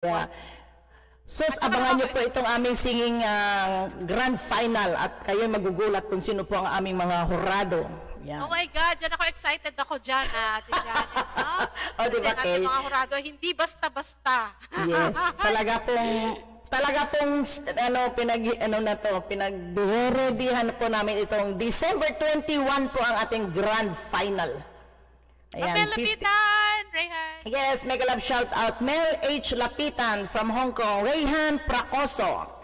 Yeah. Sus, abangan niyo po itong aming singing grand final at kayo magugulat kung sino po ang aming mga hurado. Yeah. Oh my God, dyan ako excited ako dyan, Ate Janet. No? O, di ba, Kasi mga hurado, hindi basta-basta. Yes, talaga pong pinag-readyhan po namin itong December 21 po ang ating grand final. Ayan, Mel Lapitan, Rayhan. Yes, mega love shout out. Mel H. Lapitan from Hong Kong. Rayhan Pracoso.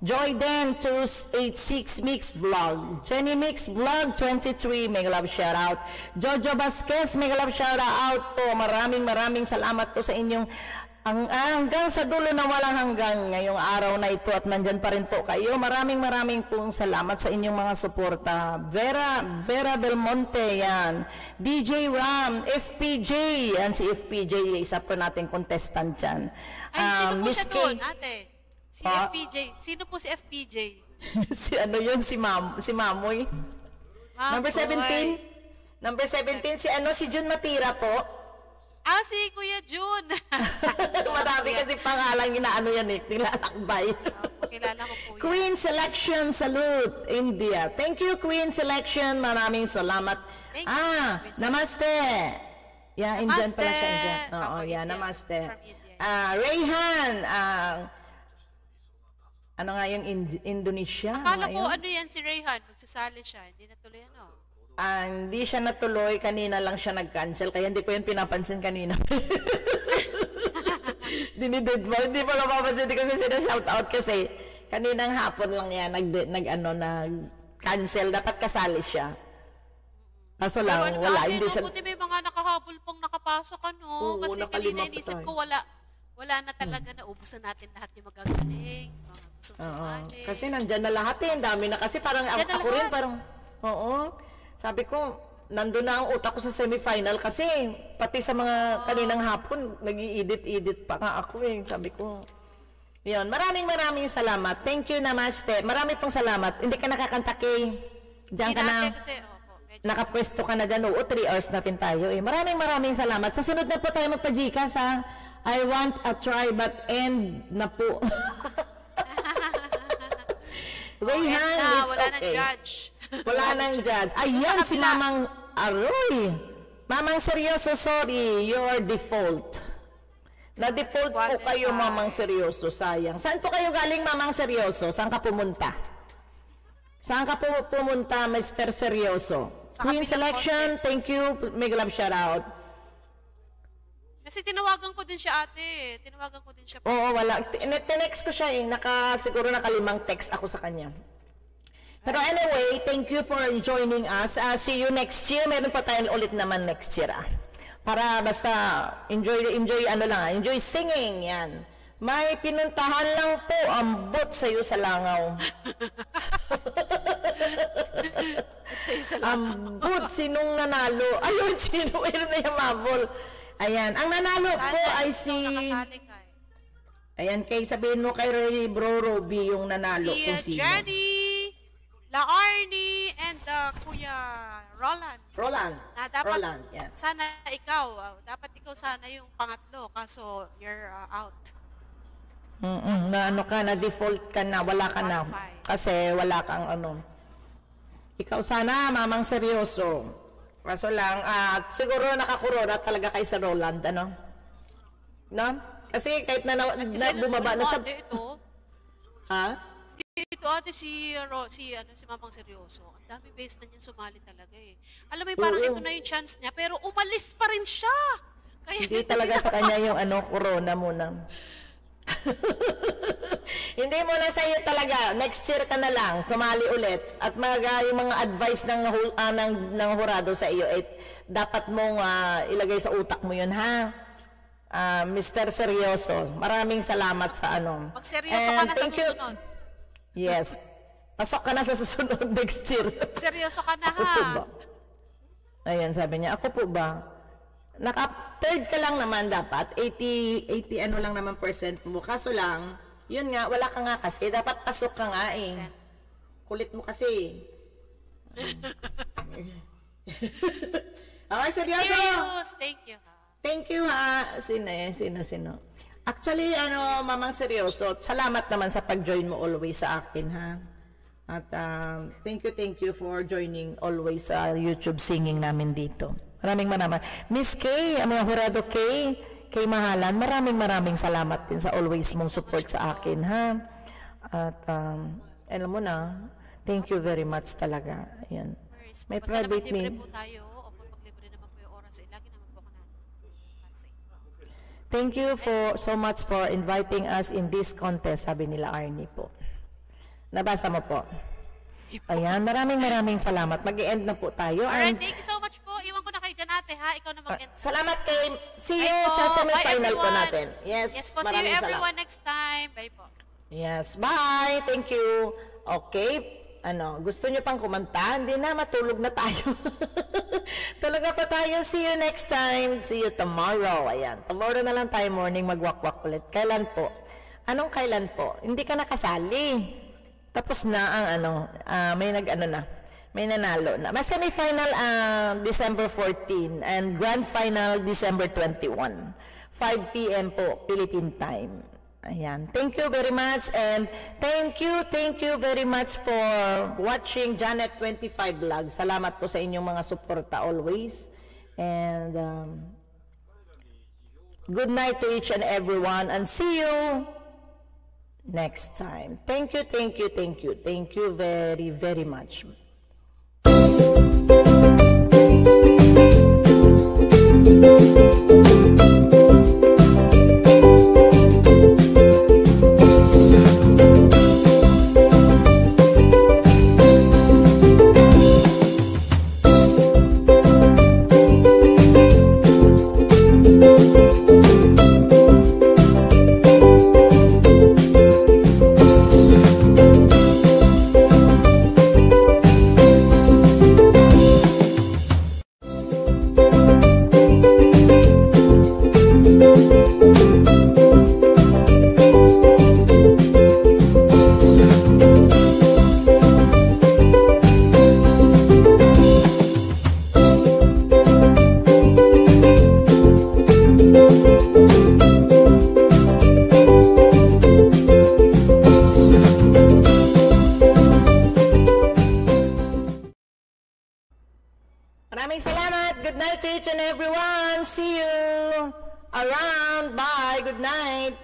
Joy Den 286 Mix Vlog. Jenny Mix Vlog 23, mega love shout out. Jojo Vasquez, mega love shout out po. Maraming salamat po sa inyong hanggang sa dulo na walang hanggang ngayong araw na ito at nandyan pa rin po kayo. Maraming pong salamat sa inyong mga suporta. Vera Belmonte, yan. DJ Ram, FPJ, yan si FPJ, isa po nating contestant dyan. Ay, sino po siya doon, ate? Si FPJ. Sino po si FPJ? Si ano yun, si Mamoy. Number 17? Number 17, si Jun Matira po. Si Kuya Jun. Marami kasi pangalan inaano yan nilalakbay. Kilala ko po yan. Queen Selection, salute, India. Thank you, Queen Selection. Maraming salamat. Thank you, namaste. Yeah, Indian pala siya, Indian. Oo, yeah, namaste. Rayhan, ano nga yung Indonesia? Akala ko ano yan si Rayhan, magsasali siya. Hindi natuloy ano. Hindi siya natuloy, kanina lang siya nag-cancel, kaya hindi ko yun pinapansin kanina. Dinidid mo, hindi mo napapansin, hindi ko siya sinashoutout kasi kaninang hapon lang yan, nag-cancel, dapat kasali siya. Kaso lang, wala, hindi siya. Buti may mga nakahabol pong nakapasok, ano, kasi kanina inisip ko wala na talaga, naubusan natin lahat yung magagaling, mga gustong sumali. Kasi nandyan na lahat ang dami na kasi parang ako rin, parang, sabi ko, nandun na ang utak ko sa semifinal kasi pati sa mga kaninang hapon, nag-i-edit pa nga ako Sabi ko, yun, maraming salamat. Thank you, Namaste. Marami pong salamat. Hindi ka nakakanta kay, diyan ka na, nakapwesto ka na dyan. 3 hours natin tayo Maraming salamat. Sa sunod na po tayo magpa-Gcash ha. I want a try but end na po. Rayhan, it's wala okay. na judge. Wala nang judge. Ayan si Mamang Aroy. Mamang seryoso, sorry. Your default. Na-default po kayo, Mamang seryoso. Sayang. Saan po kayo galing, Mamang seryoso? Saan ka pumunta? Saan ka po pumunta, Mr. Seryoso? Queen Selection, thank you. Mega love shout out. Kasi tinawagan ko din siya, ate. Tinawagan ko din siya. Oo, wala. Tinext ko siya siguro nakalimang text ako sa kanya. Pero anyway, thank you for joining us. See you next year. Meron pa tayo ulit naman next year. Para basta enjoy singing yan. May pinuntahan lang po ang bot sa'yo sa langaw. Ang bot, sinong nanalo? Ayun, sino? Ayun na yung mabol. Ayan, ang nanalo po ay si... Ayan, sabihin mo kay Ray Bro Roby yung nanalo. Si Jenny La Arnie and Kuya Roland. Dapat yeah. Sana dapat ikaw sana yung pangatlo kaso you're out. Na default ka na, wala ka na. Kasi wala kang Ikaw sana, Mamang seryoso. Kaso lang, siguro nakakurora talaga kay sa Roland, No? Kasi kahit na bumaba na sa... Ha? Ito ate si Mamang seryoso. Ang dami base na niya sumali talaga Alam mo parang ito na yung chance niya pero umalis pa rin siya. Kaya hindi talaga sa kanya yung corona muna. Hindi mo na sa'yo talaga. Next year ka na lang sumali ulit at yung mga advice ng hurado sa iyo dapat mong ilagay sa utak mo yun ha. Mr. Seryoso, maraming salamat sa Magseryoso ka na sa susunod. Yes. Pasok ka na sa susunod next year. Seryoso ka na ako po ba? Ayan, sabi niya, ako po ba? Naka-third ka lang naman dapat. 80 lang naman percent mo. Kaso lang, yun nga, wala ka nga kasi. Dapat pasok ka nga Kulit mo kasi. Okay, seryoso. Thank you. Thank you ha. Sino? Actually, mamang seryoso, salamat naman sa pag-join mo always sa akin, ha? At thank you for joining always sa YouTube singing namin dito. Maraming. Miss Kay, mga Jurado Kay Mahalan, maraming salamat din sa always mong support sa akin, ha? At alam mo na, thank you very much talaga. Ayan. May private name. Po tayo, o pag libre naman po yung oras, lagi naman po ako na. Thank you so much for inviting us in this contest, sabi nila Arnie po. Nabasa mo po. Ayan, maraming salamat. Mag-i-end na po tayo. Alright, thank you so much po. Iwan ko na kayo dyan ate, ha? Ikaw na mag-end. Salamat kay, see you sa semifinal po natin. Yes, po, see you everyone salamat. next time. Bye po. Yes, bye. Thank you. Okay. Gusto nyo pang kumanta? Hindi na, matulog na tayo. Tulog na pa tayo. See you next time. See you tomorrow. Ayan. Tomorrow na lang tayo morning magwakwak ulit. Kailan po? Anong kailan po? Hindi ka nakasali. Tapos na ang may nanalo na. May semifinal December 14 and grand final December 21. 5 p.m. po, Philippine time. Ayan. Thank you very much and thank you very much for watching Janet 25 Vlog. Salamat po sa inyong mga suporta always. And good night to each and everyone and see you next time. Thank you very much. Maraming salamat. Good night to each and everyone. See you around. Bye. Good night.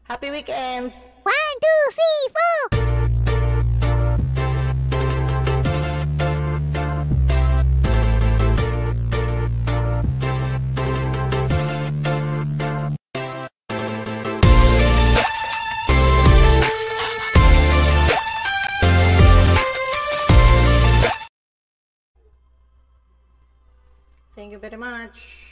Happy weekends. 1, 2, 3, 4. Thank you very much.